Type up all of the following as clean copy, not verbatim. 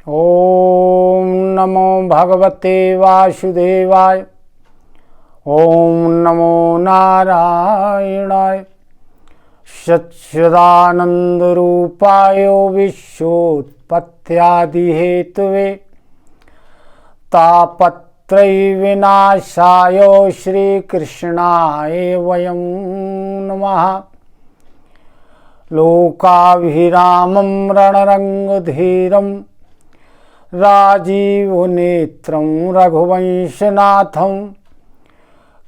ओम नमो भगवते वासुदेवाय। ओम नमो नारायणाय। सच्चिदानंद रूपाय विश्वोत्पत्त्यादि हेतवे तापत्रय विनाशाय श्री कृष्णाय वयं नमः। लोकाभिरामं रणरंगधीरं राजीवनेत्रं रघुवंशनाथं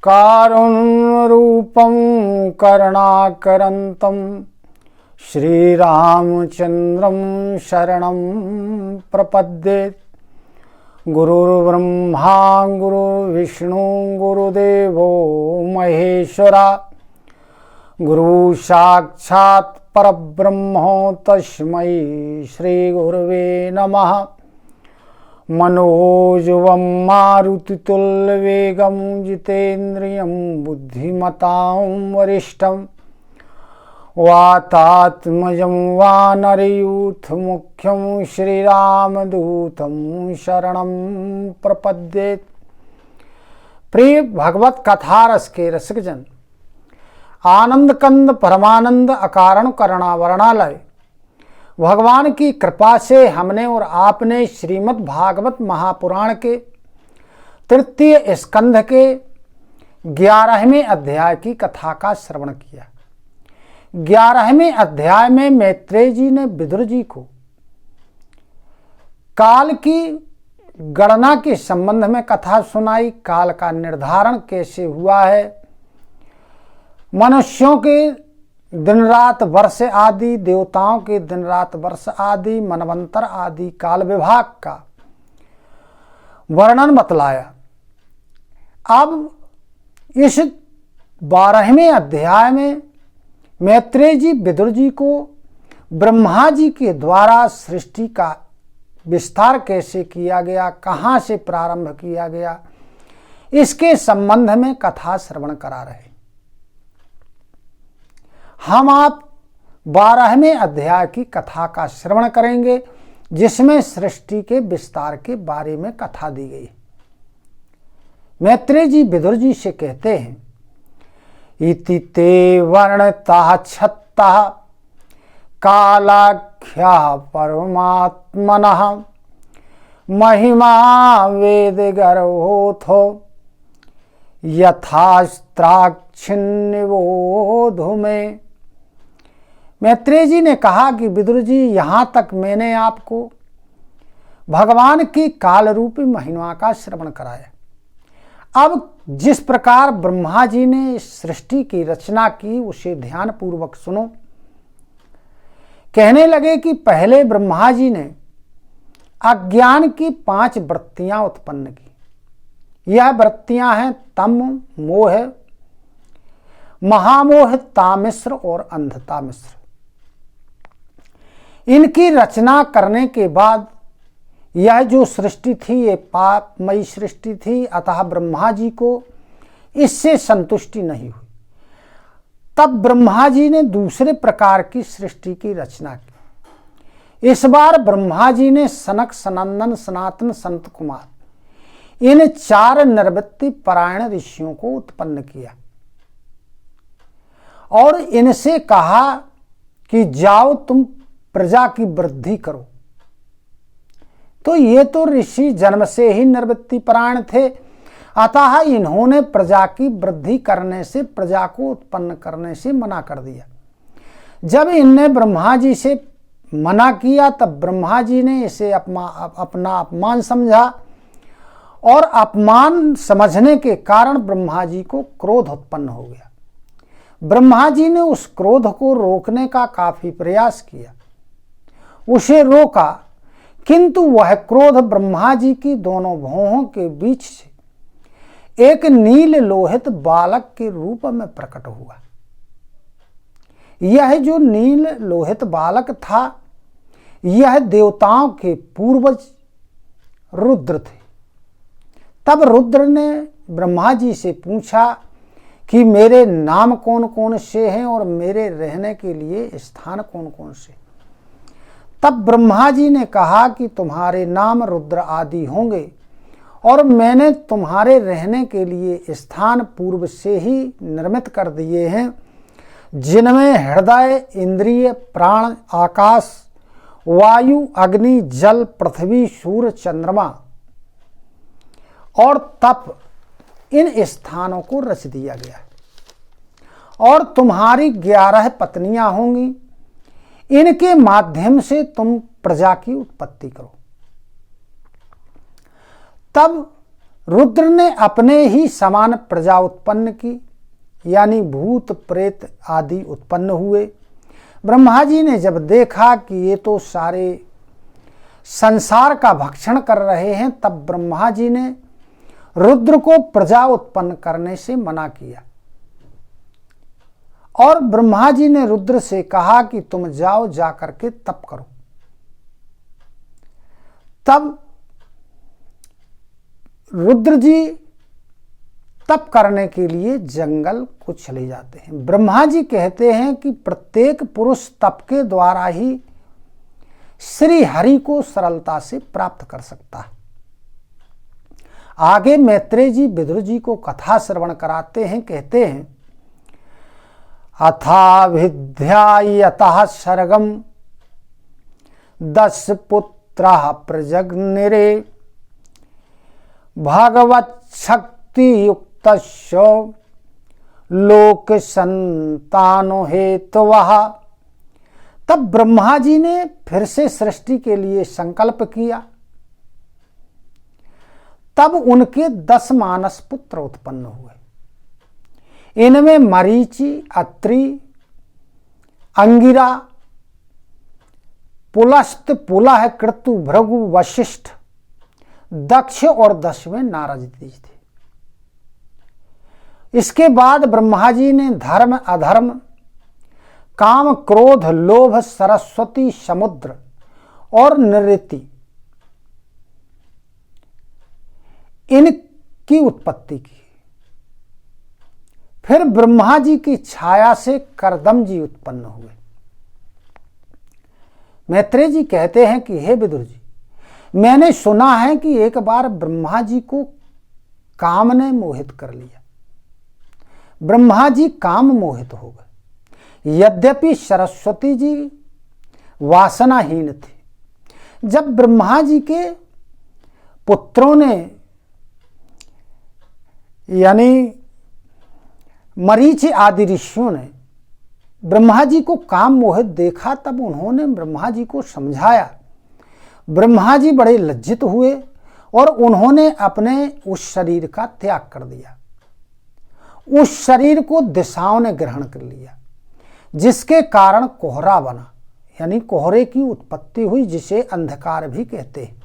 कारुण्यरूपं करुणाकरन्तं श्रीरामचन्द्रं शरणं प्रपद्ये। गुरुर्ब्रह्मा गुरुर्विष्णु गुरुदेवो महेश्वरा। गुरु साक्षात् परब्रह्म तस्मै श्री गुरुवे नमः। मनोजवं मारुतितुल्यवेगं जितेन्द्रियं बुद्धिमतां वरिष्ठं वातात्मजं वानरयूथमुख्यं श्रीरामदूतं शरणं प्रपद्ये। प्रिय भगवत कथा रस के रसिकजन, आनंद कंद परमानंद अकारण करुणा वर्णालय भगवान की कृपा से हमने और आपने श्रीमद् भागवत महापुराण के तृतीय स्कंध के 11वें अध्याय की कथा का श्रवण किया। 11वें अध्याय में मैत्रेय जी ने विदुर जी को काल की गणना के संबंध में कथा सुनाई। काल का निर्धारण कैसे हुआ है, मनुष्यों के दिन रात वर्ष आदि, देवताओं के दिन रात वर्ष आदि, मनवंतर आदि काल विभाग का वर्णन बतलाया। अब इस 12वें अध्याय में मैत्रेय जी विदुर जी को ब्रह्मा जी के द्वारा सृष्टि का विस्तार कैसे किया गया, कहाँ से प्रारंभ किया गया, इसके संबंध में कथा श्रवण करा रहे। हम आप 12वें अध्याय की कथा का श्रवण करेंगे, जिसमें सृष्टि के विस्तार के बारे में कथा दी गई। मैत्रेय जी विदुर जी से कहते हैं, इति ते वर्णता छत्ता कालाख्या परमात्मनः महिमा वेद गर्भोथो यथास्त्राक्षिन्निवोधु में। मैत्रेय जी ने कहा कि विदुर जी, यहाँ तक मैंने आपको भगवान की काल रूपी महिमा का श्रवण कराया। अब जिस प्रकार ब्रह्मा जी ने सृष्टि की रचना की, उसे ध्यान पूर्वक सुनो। कहने लगे कि पहले ब्रह्मा जी ने अज्ञान की 5 वृत्तियां उत्पन्न की। यह वृत्तियां हैं तम, मोह, महामोह, तामिश्र और अंधता मिश्र। इनकी रचना करने के बाद यह जो सृष्टि थी, ये पापमयी सृष्टि थी। अतः ब्रह्मा जी को इससे संतुष्टि नहीं हुई। तब ब्रह्मा जी ने दूसरे प्रकार की सृष्टि की रचना की। इस बार ब्रह्मा जी ने सनक, सनंदन, सनातन, संत कुमार, इन 4 निर्वृत्ति परायण ऋषियों को उत्पन्न किया और इनसे कहा कि जाओ तुम प्रजा की वृद्धि करो। तो ये तो ऋषि जन्म से ही निर्वृत्ति परायण थे, अतः इन्होंने प्रजा की वृद्धि करने से, प्रजा को उत्पन्न करने से मना कर दिया। जब इनने ब्रह्मा जी से मना किया, तब ब्रह्मा जी ने इसे अपना अपमान समझा और अपमान समझने के कारण ब्रह्मा जी को क्रोध उत्पन्न हो गया। ब्रह्मा जी ने उस क्रोध को रोकने का काफी प्रयास किया, उसे रोका, किंतु वह क्रोध ब्रह्मा जी की दोनों भौहों के बीच से एक नील लोहित बालक के रूप में प्रकट हुआ। यह जो नील लोहित बालक था, यह देवताओं के पूर्वज रुद्र थे। तब रुद्र ने ब्रह्मा जी से पूछा कि मेरे नाम कौन कौन से हैं और मेरे रहने के लिए स्थान कौन कौन से। तब ब्रह्मा जी ने कहा कि तुम्हारे नाम रुद्र आदि होंगे और मैंने तुम्हारे रहने के लिए स्थान पूर्व से ही निर्मित कर दिए हैं, जिनमें हृदय, इंद्रिय, प्राण, आकाश, वायु, अग्नि, जल, पृथ्वी, सूर्य, चंद्रमा और तप, इन स्थानों को रच दिया गया। और तुम्हारी 11 पत्नियां होंगी, इनके माध्यम से तुम प्रजा की उत्पत्ति करो। तब रुद्र ने अपने ही समान प्रजा उत्पन्न की, यानी भूत प्रेत आदि उत्पन्न हुए। ब्रह्मा जी ने जब देखा कि ये तो सारे संसार का भक्षण कर रहे हैं, तब ब्रह्मा जी ने रुद्र को प्रजा उत्पन्न करने से मना किया और ब्रह्मा जी ने रुद्र से कहा कि तुम जाओ, जाकर के तप करो। तब रुद्र जी तप करने के लिए जंगल को चले जाते हैं। ब्रह्मा जी कहते हैं कि प्रत्येक पुरुष तप के द्वारा ही श्री हरि को सरलता से प्राप्त कर सकता है। आगे मैत्रेय जी विदुर जी को कथा श्रवण कराते हैं, कहते हैं अथाभिध्यायतः सर्गम 10 पुत्रः प्रजग्निरे भगवत शक्ति युक्तस्य लोक संतानो हेतवः। तब ब्रह्मा जी ने फिर से सृष्टि के लिए संकल्प किया। तब उनके 10 मानस पुत्र उत्पन्न हुए। इनमें मरीचि, अत्रि, अंगिरा, पुलस्त, पुलह, कृतु, भृगु, वशिष्ठ, दक्ष और 10वें नारद जी थे। इसके बाद ब्रह्मा जी ने धर्म, अधर्म, काम, क्रोध, लोभ, सरस्वती, समुद्र और नृति इनकी उत्पत्ति की। फिर ब्रह्मा जी की छाया से करदम जी उत्पन्न हुए। मैत्रेय जी कहते हैं कि हे विदुर जी, मैंने सुना है कि एक बार ब्रह्मा जी को काम ने मोहित कर लिया। ब्रह्मा जी काम मोहित हो गए। यद्यपि सरस्वती जी वासनाहीन थे। जब ब्रह्मा जी के पुत्रों ने यानी मरीचि आदि ऋषियों ने ब्रह्मा जी को काम मोहित देखा, तब उन्होंने ब्रह्मा जी को समझाया। ब्रह्मा जी बड़े लज्जित हुए और उन्होंने अपने उस शरीर का त्याग कर दिया। उस शरीर को दिशाओं ने ग्रहण कर लिया, जिसके कारण कोहरा बना, यानी कोहरे की उत्पत्ति हुई, जिसे अंधकार भी कहते हैं।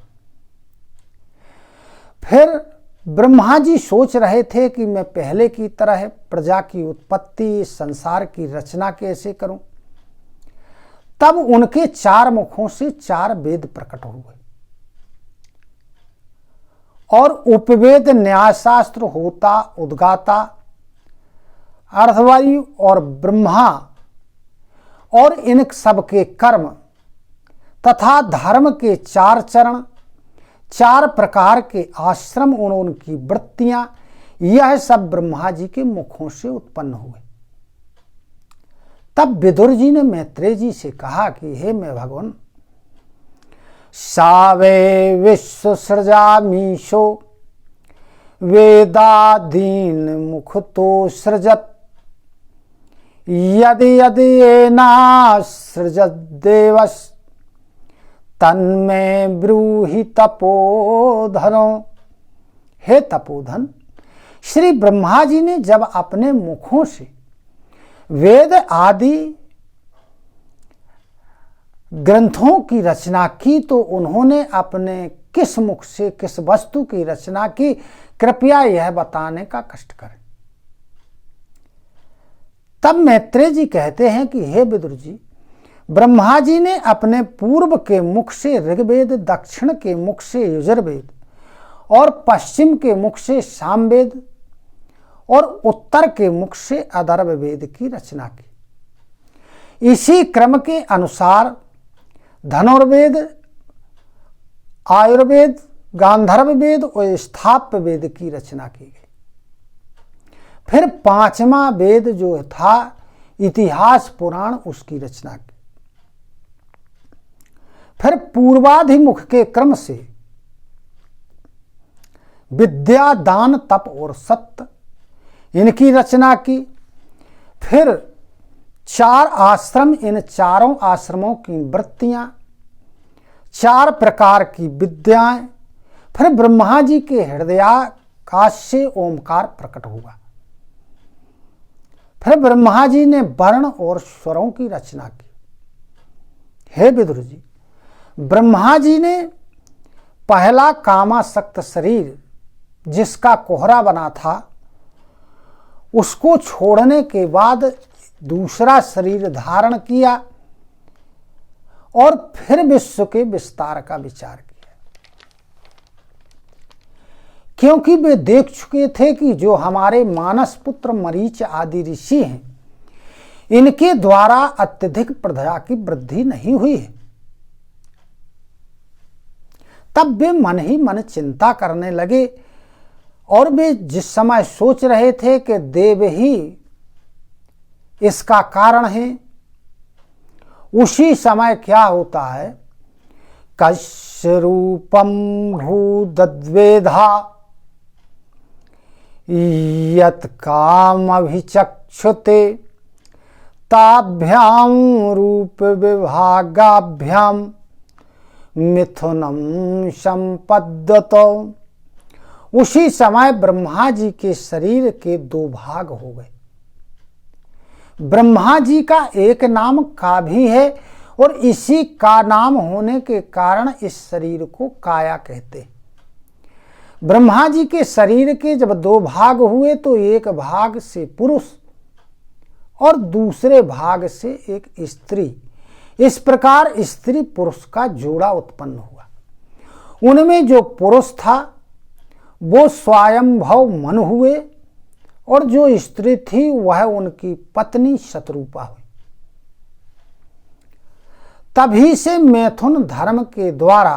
फिर ब्रह्मा जी सोच रहे थे कि मैं पहले की तरह प्रजा की उत्पत्ति, संसार की रचना कैसे करूं। तब उनके 4 मुखों से 4 वेद प्रकट हुए और उपवेद, न्यायशास्त्र, होता, उद्गाता, अर्धवायु और ब्रह्मा और इन सब के कर्म तथा धर्म के 4 चरण, 4 प्रकार के आश्रम, उनकी वृत्तियां, यह सब ब्रह्मा जी के मुखों से उत्पन्न हुए। तब विदुर जी ने मैत्रेय जी से कहा कि हे मैं भगवान, सावे विश्व सृजामीशो वेदादीन मुख तो सृजत यदि यदि एना सृजत देवस तन्मे ब्रूहि तपोधनो। हे तपोधन, श्री ब्रह्मा जी ने जब अपने मुखों से वेद आदि ग्रंथों की रचना की, तो उन्होंने अपने किस मुख से किस वस्तु की रचना की, कृपया यह बताने का कष्ट करें। तब मैत्रेय जी कहते हैं कि हे विदुर जी, ब्रह्मा जी ने अपने पूर्व के मुख से ऋग्वेद, दक्षिण के मुख से यजुर्वेद और पश्चिम के मुख से सामवेद और उत्तर के मुख से अथर्ववेद की रचना की। इसी क्रम के अनुसार धनुर्वेद, आयुर्वेद, गांधर्व वेद और स्थाप्य वेद की रचना की गई। फिर पांचवा वेद जो था इतिहास पुराण, उसकी रचना की। फिर पूर्वाधिमुख के क्रम से विद्या, दान, तप और सत्य, इनकी रचना की। फिर 4 आश्रम, इन चारों आश्रमों की वृत्तियां, 4 प्रकार की विद्याएं। फिर ब्रह्मा जी के हृदयाकाश से ओमकार प्रकट हुआ। फिर ब्रह्मा जी ने वर्ण और स्वरों की रचना की। हे विदुर जी, ब्रह्मा जी ने पहला कामासक्त शरीर जिसका कोहरा बना था, उसको छोड़ने के बाद दूसरा शरीर धारण किया और फिर विश्व के विस्तार का विचार किया। क्योंकि वे देख चुके थे कि जो हमारे मानस पुत्र मरीच आदि ऋषि हैं, इनके द्वारा अत्यधिक प्रजा की वृद्धि नहीं हुई है। तब वे मन ही मन चिंता करने लगे और वे जिस समय सोच रहे थे कि देव ही इसका कारण है, उसी समय क्या होता है, कस्य रूपम भूदद्वेधा यत् काम अभिचक्षुते ताभ्याम रूप विभागाभ्याम मिथुनम संपद्यतो। उसी समय ब्रह्मा जी के शरीर के 2 भाग हो गए। ब्रह्मा जी का एक नाम का भी है और इसी का नाम होने के कारण इस शरीर को काया कहते हैं। ब्रह्मा जी के शरीर के जब 2 भाग हुए तो एक भाग से पुरुष और दूसरे भाग से एक स्त्री, इस प्रकार स्त्री पुरुष का जोड़ा उत्पन्न हुआ। उनमें जो पुरुष था वो स्वयंभव मनु हुए और जो स्त्री थी वह उनकी पत्नी शतरूपा हुई। तभी से मैथुन धर्म के द्वारा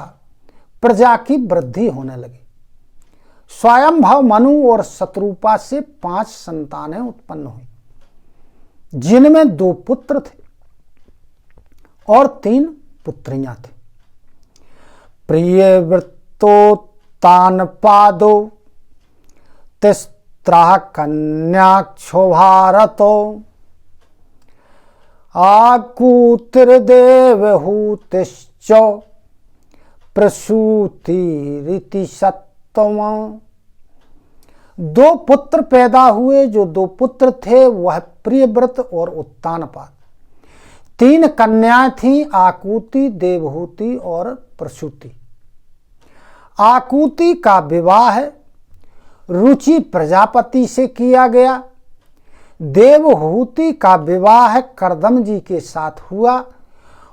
प्रजा की वृद्धि होने लगी। स्वयंभव मनु और शतरूपा से 5 संतानें उत्पन्न हुई, जिनमें 2 पुत्र थे और 3 पुत्रियां थी। प्रियव्रतो तान पादो तिस्त्रः कन्याक्षोभारतो आकूतिर्देवहूतिश्च प्रसूतिरिति सत्तम। 2 पुत्र पैदा हुए। जो 2 पुत्र थे वह प्रियव्रत और उत्तानपाद। 3 कन्याएं थीं, आकूति, देवहूति और प्रसूति। आकूति का विवाह रुचि प्रजापति से किया गया। देवहूति का विवाह करदम जी के साथ हुआ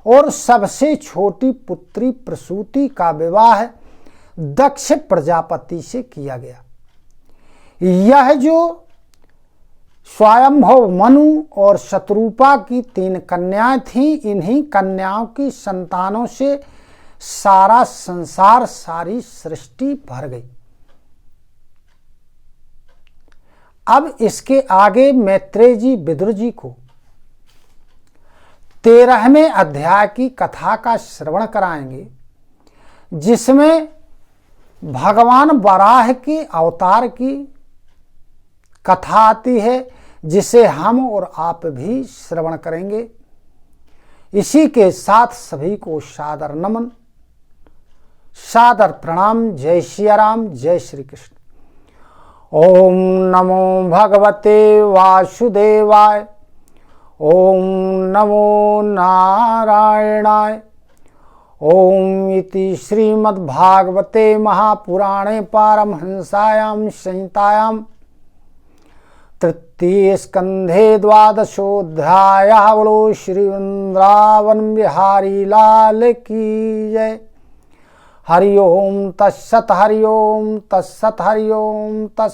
और सबसे छोटी पुत्री प्रसूति का विवाह दक्ष प्रजापति से किया गया। यह जो स्वयंभव मनु और शतरूपा की 3 कन्याएं थीं, इन्हीं कन्याओं की संतानों से सारा संसार, सारी सृष्टि भर गई। अब इसके आगे मैत्रेय जी विदुर जी को 13वें अध्याय की कथा का श्रवण कराएंगे, जिसमें भगवान वराह के अवतार की कथा आती है, जिसे हम और आप भी श्रवण करेंगे। इसी के साथ सभी को सादर नमन, सादर प्रणाम। जय सिया राम, जय श्री कृष्ण। ओम नमो भगवते वासुदेवाय। ओम नमो नारायणाय। ओम इति श्रीमद्भागवते महापुराणे पारमहंसायां संहितायां तृतीय स्कंधे 12वाध्यायः। बोलो श्री वृंदावन बिहारी लाल की जय। हरि ओम तत्सत, हरि ओम तत्सत, हरि ओम तत्सत।